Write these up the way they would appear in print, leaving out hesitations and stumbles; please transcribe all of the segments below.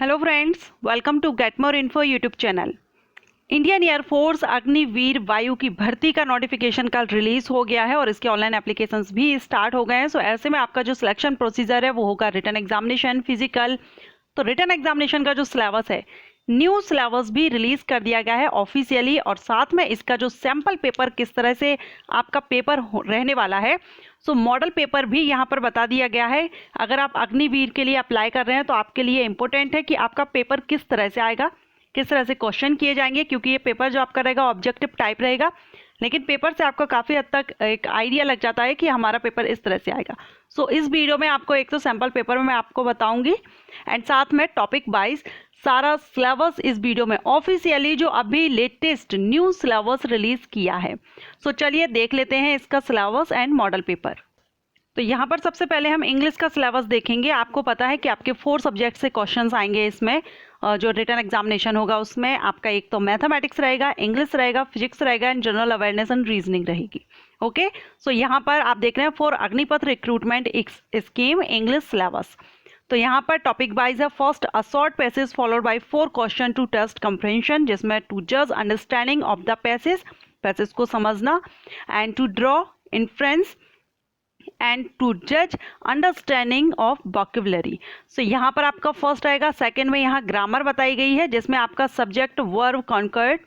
Hello friends, welcome to get more info YouTube channel. Indian air force Agniveer Vayu की भर्ती का notification कल रिलीज हो गया है और इसके ऑनलाइन एप्लीकेशंस भी स्टार्ट हो गए हैं। सो ऐसे में आपका जो सिलेक्शन प्रोसीजर है वो होगा रिटन एग्जामिनेशन, फिजिकल। तो रिटन एग्जामिनेशन का जो सिलेबस है, न्यू सिलेबस भी रिलीज कर दिया गया है ऑफिशियली, और साथ में इसका जो सैंपल पेपर किस तरह से आपका पेपर रहने वाला है, सो मॉडल पेपर भी यहाँ पर बता दिया गया है। अगर आप अग्निवीर के लिए अप्लाई कर रहे हैं तो आपके लिए इंपॉर्टेंट है कि आपका पेपर किस तरह से आएगा, किस तरह से क्वेश्चन किए जाएंगे, क्योंकि ये पेपर जो आपका रहेगा ऑब्जेक्टिव टाइप रहेगा, लेकिन पेपर से आपको काफ़ी हद तक एक आइडिया लग जाता है कि हमारा पेपर इस तरह से आएगा। सो इस वीडियो में आपको एक तो सैंपल पेपर में मैं आपको बताऊंगी एंड साथ में टॉपिक वाइज सारा सिलेबस इस वीडियो में ऑफिशियली जो अभी लेटेस्ट न्यू सिलेबस रिलीज किया है। सो चलिए देख लेते हैं इसका सिलेबस एंड मॉडल पेपर। तो यहाँ पर सबसे पहले हम इंग्लिश का सिलेबस देखेंगे। आपको पता है कि आपके 4 सब्जेक्ट से क्वेश्चंस आएंगे इसमें। जो रिटन एग्जामिनेशन होगा उसमें आपका एक तो मैथमेटिक्स रहेगा, इंग्लिश रहेगा, फिजिक्स रहेगा and general awareness and reasoning रहेगी। ओके, सो यहाँ पर आप देख रहे हैं for Agnipath recruitment scheme English syllabus. तो यहाँ पर टॉपिक वाइज है, first a short passage followed by 4 question to test comprehension, जिसमें टू जज अंडरस्टैंडिंग ऑफ द पैसेज को समझना, and to draw inference and to जज अंडरस्टैंडिंग ऑफ वोकैबुलरी। सो यहाँ पर आपका फर्स्ट आएगा। सेकंड में यहाँ ग्रामर बताई गई है, जिसमें आपका subject verb concord,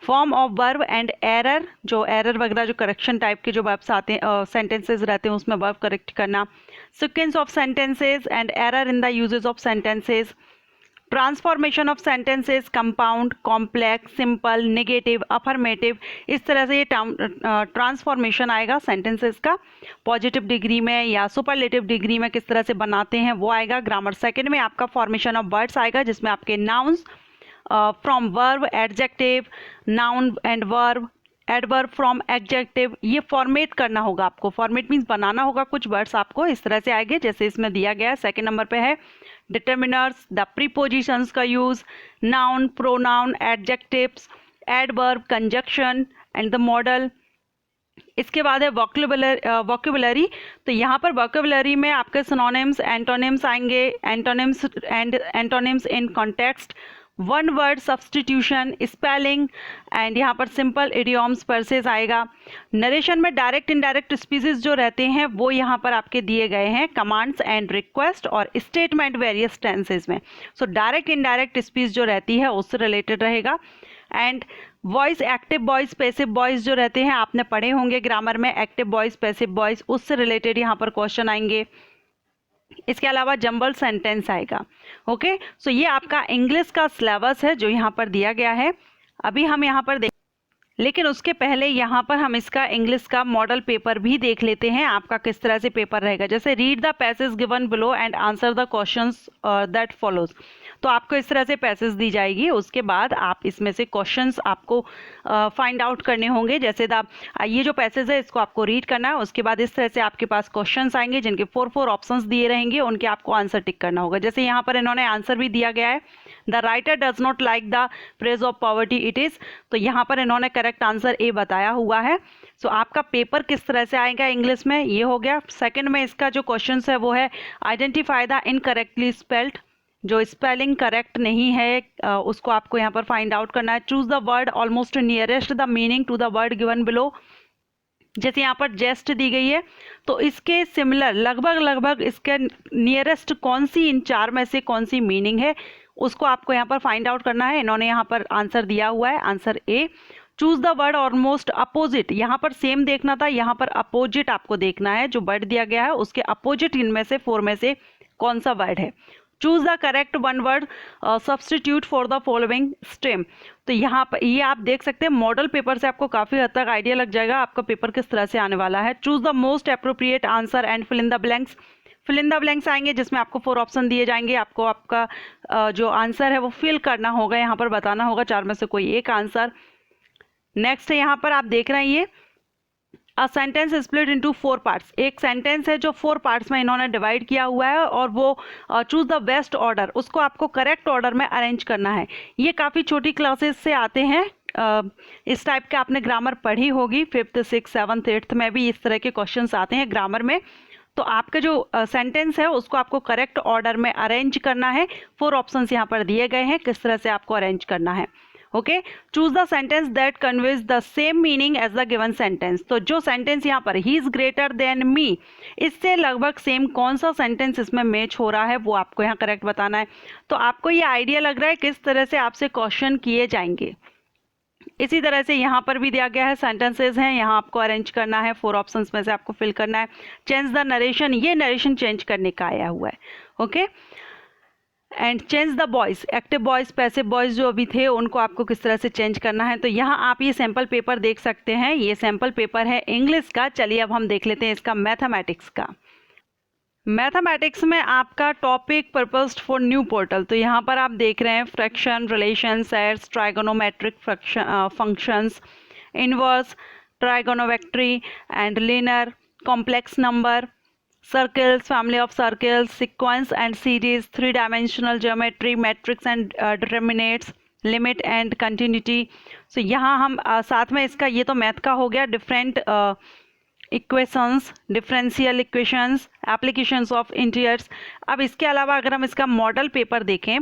form of verb and error, जो एरर वगैरह जो करेक्शन टाइप के जो वर्ब्स आते हैं, सेंटेंसेस रहते हैं उसमें वर्ब करेक्ट करना, sequence of sentences and error in the uses of sentences, transformation of sentences, compound, complex, simple, negative, affirmative, इस तरह से ये ट्रांसफॉर्मेशन आएगा सेंटेंसेस का। पॉजिटिव डिग्री में या सुपरलेटिव डिग्री में किस तरह से बनाते हैं वो आएगा ग्रामर। सेकंड में आपका फॉर्मेशन ऑफ वर्ड्स आएगा, जिसमें आपके nouns from verb, adjective, noun and verb, adverb from adjective, ये फॉर्मेट करना होगा आपको। फॉर्मेट मीन्स बनाना होगा कुछ वर्ड्स आपको इस तरह से आएंगे जैसे इसमें दिया गया है। सेकंड नंबर पे है डिटर्मिनर्स, द प्रीपोजिशंस का use, noun, pronoun, adjectives, adverb, conjunction and the model. इसके बाद है वोकैबुलरी। तो यहाँ पर वोकैबुलरी में आपके सिनोनिम्स, एंटोनिम्स आएंगे, antonyms and antonyms in context, one word substitution, spelling and यहाँ पर सिंपल इडियम्स परसेस आएगा। नरेशन में डायरेक्ट इनडायरेक्ट स्पीचेस जो रहते हैं वो यहाँ पर आपके दिए गए हैं, कमांड्स एंड रिक्वेस्ट और स्टेटमेंट वेरियस टेंसेस में। सो डायरेक्ट इनडायरेक्ट स्पीच जो रहती है उससे रिलेटेड रहेगा। And voice, active voice, passive voice जो रहते हैं आपने पढ़े होंगे ग्रामर में, एक्टिव वॉइस, पैसिव वॉइस, उससे रिलेटेड यहाँ पर क्वेश्चन आएंगे। इसके अलावा जंबल सेंटेंस आएगा। ओके, सो ये आपका इंग्लिश का सिलेबस है जो यहाँ पर दिया गया है। अभी हम यहाँ पर लेकिन उसके पहले यहाँ पर हम इसका इंग्लिश का मॉडल पेपर भी देख लेते हैं, आपका किस तरह से पेपर रहेगा। जैसे read the passage given below and answer the questions that follows. तो आपको इस तरह से पैसेज दी जाएगी, उसके बाद आप इसमें से क्वेश्चंस आपको फाइंड आउट करने होंगे। जैसे ये जो पैसेज है इसको आपको रीड करना है, उसके बाद इस तरह से आपके पास क्वेश्चंस आएंगे जिनके 4 ऑप्शंस दिए रहेंगे, उनके आपको आंसर टिक करना होगा। जैसे यहाँ पर इन्होंने आंसर भी दिया गया है, the writer does not like the praise of poverty it is. तो यहाँ पर इन्होंने करेक्ट आंसर ए बताया हुआ है। सो आपका पेपर किस तरह से आएगा इंग्लिश में, ये हो गया। सेकंड में इसका जो क्वेश्चन है वो है आइडेंटिफाई द इनकरेक्टली स्पेल्ड, जो स्पेलिंग करेक्ट नहीं है उसको आपको यहाँ पर फाइंड आउट करना है। Choose the word almost nearest the meaning to the word given below. जैसे यहाँ पर जेस्ट दी गई है तो इसके सिमिलर लगभग इसके नियरेस्ट कौन सी इन 4 में से कौन सी मीनिंग है उसको आपको यहाँ पर फाइंड आउट करना है। इन्होंने यहाँ पर आंसर दिया हुआ है, answer A. Choose the word almost opposite, यहाँ पर सेम देखना था, यहाँ पर अपोजिट आपको देखना है। जो वर्ड दिया गया है उसके अपोजिट इनमें से 4 में से कौन सा वर्ड है। Choose the correct one word substitute for the following stem. तो यहाँ पर ये आप देख सकते हैं, मॉडल पेपर से आपको काफ़ी हद तक आइडिया लग जाएगा आपका पेपर किस तरह से आने वाला है। Choose the most appropriate answer and fill in the blanks. Fill in the blanks आएंगे जिसमें आपको 4 ऑप्शन दिए जाएंगे, आपको आपका जो आंसर है वो फिल करना होगा, यहाँ पर बताना होगा 4 में से कोई एक आंसर। नेक्स्ट है यहाँ पर आप देख रहे हैं ये a sentence split into 4 parts. एक सेंटेंस है जो 4 पार्ट्स में इन्होंने डिवाइड किया हुआ है और वो चूज द बेस्ट ऑर्डर, उसको आपको करेक्ट ऑर्डर में अरेंज करना है। ये काफ़ी छोटी क्लासेस से आते हैं, इस टाइप के आपने ग्रामर पढ़ी होगी 5th, 6th, 7th, 8th में भी इस तरह के क्वेश्चंस आते हैं ग्रामर में। तो आपका जो सेंटेंस है उसको आपको करेक्ट ऑर्डर में अरेंज करना है। 4 ऑप्शंस यहाँ पर दिए गए हैं, किस तरह से आपको अरेंज करना है। Okay, choose the sentence that conveys the same meaning as the given sentence. तो जो सेंटेंस यहाँ पर he is greater than me, इससे लगभग सेम कौन सा सेंटेंस इसमें मैच हो रहा है वो आपको यहाँ करेक्ट बताना है। तो आपको ये आइडिया लग रहा है किस तरह से आपसे क्वेश्चन किए जाएंगे। इसी तरह से यहाँ पर भी दिया गया है, सेंटेंसेस हैं, यहाँ आपको अरेंज करना है, 4 ऑप्शंस में से आपको फिल करना है। चेंज द नरेशन, ये नरेशन चेंज करने का आया हुआ है। Okay, and change the boys, active boys passive boys जो अभी थे उनको आपको किस तरह से चेंज करना है। तो यहाँ आप ये सैम्पल पेपर देख सकते हैं, ये सैम्पल पेपर है इंग्लिश का। चलिए अब हम देख लेते हैं इसका मैथमेटिक्स का। मैथमेटिक्स में आपका टॉपिक पर्पस्ड फॉर न्यू पोर्टल। तो यहाँ पर आप देख रहे हैं fraction, relation, sets, trigonometric functions, inverse, trigonometry and linear, complex number, circles, family of circles, sequence and series, 3-dimensional geometry, matrix and determinates, limit and continuity। so यहाँ हम साथ में इसका, ये तो मैथ का हो गया, different equations, differential equations, applications of integers. अब इसके अलावा अगर हम इसका मॉडल पेपर देखें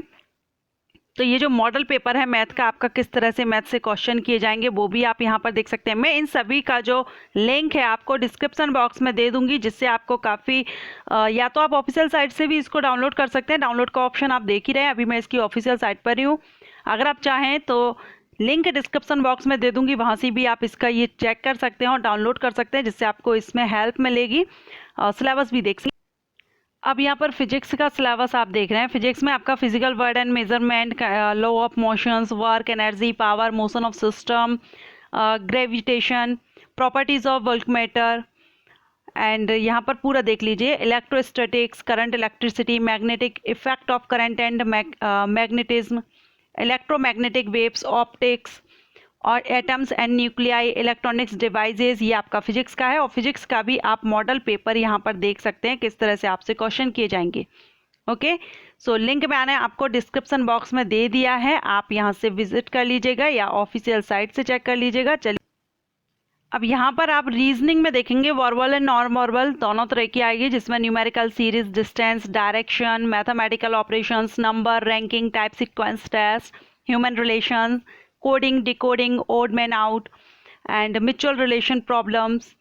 तो ये जो मॉडल पेपर है मैथ का, आपका किस तरह से मैथ से क्वेश्चन किए जाएंगे वो भी आप यहाँ पर देख सकते हैं। मैं इन सभी का जो लिंक है आपको डिस्क्रिप्शन बॉक्स में दे दूंगी, जिससे आपको काफ़ी या तो आप ऑफिशियल साइट से भी इसको डाउनलोड कर सकते हैं। डाउनलोड का ऑप्शन आप देख ही रहे हैं, अभी मैं इसकी ऑफिशियल साइट पर ही हूँ। अगर आप चाहें तो लिंक डिस्क्रिप्शन बॉक्स में दे दूंगी, वहाँ से भी आप इसका ये चेक कर सकते हैं और डाउनलोड कर सकते हैं, जिससे आपको इसमें हेल्प मिलेगी। सिलेबस भी देख सकते हैं। अब यहाँ पर फिजिक्स का सिलेबस आप देख रहे हैं। फिजिक्स में आपका physical world and measurement, law of motions, work, energy, power, motion of system, gravitation, properties of bulk matter, and यहाँ पर पूरा देख लीजिए, electrostatics, current, electricity, magnetic effect of current and magnetism, electromagnetic waves, optics और atoms and nuclei, electronics devices, ये आपका physics का है। और फिजिक्स का भी आप मॉडल पेपर यहाँ पर देख सकते हैं किस तरह से आपसे क्वेश्चन किए जाएंगे। ओके, सो लिंक मैंने आपको डिस्क्रिप्शन बॉक्स में दे दिया है, आप यहाँ से विजिट कर लीजिएगा या ऑफिशियल साइट से चेक कर लीजिएगा। चलिए अब यहाँ पर आप रीजनिंग में देखेंगे वर्बल एंड नॉन वर्बल दोनों तरह की आएगी, जिसमें numerical, series, distance, direction, mathematical operations, number, ranking, type sequence test, human relation, coding, decoding, odd man out and mutual relation problems,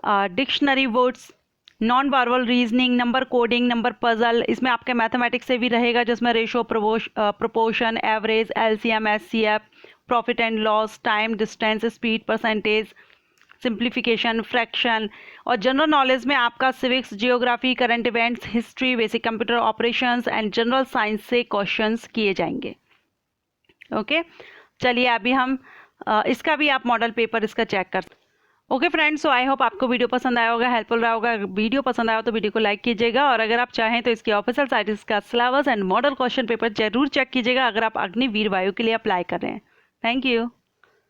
dictionary words, non verbal reasoning, number coding, number puzzle. इसमें आपके mathematics से भी रहेगा, जिसमें ratio, proportion, average, LCM, HCF, profit and loss, time, distance, speed, percentage, simplification, fraction. और general knowledge में आपका civics, geography, current events, history, basic computer operations and general science से क्वेश्चंस किए जाएंगे। ओके, चलिए अभी हम इसका भी आप मॉडल पेपर इसका चेक कर। Okay friends, so I hope आपको वीडियो पसंद आया होगा, हेल्पफुल रहा होगा। वीडियो पसंद आया हो तो वीडियो को लाइक कीजिएगा, और अगर आप चाहें तो इसकी ऑफिशियल साइट इसका syllabus and model question paper जरूर चेक कीजिएगा, अगर आप अग्निवीर वायु के लिए अप्लाई कर रहे हैं। Thank you.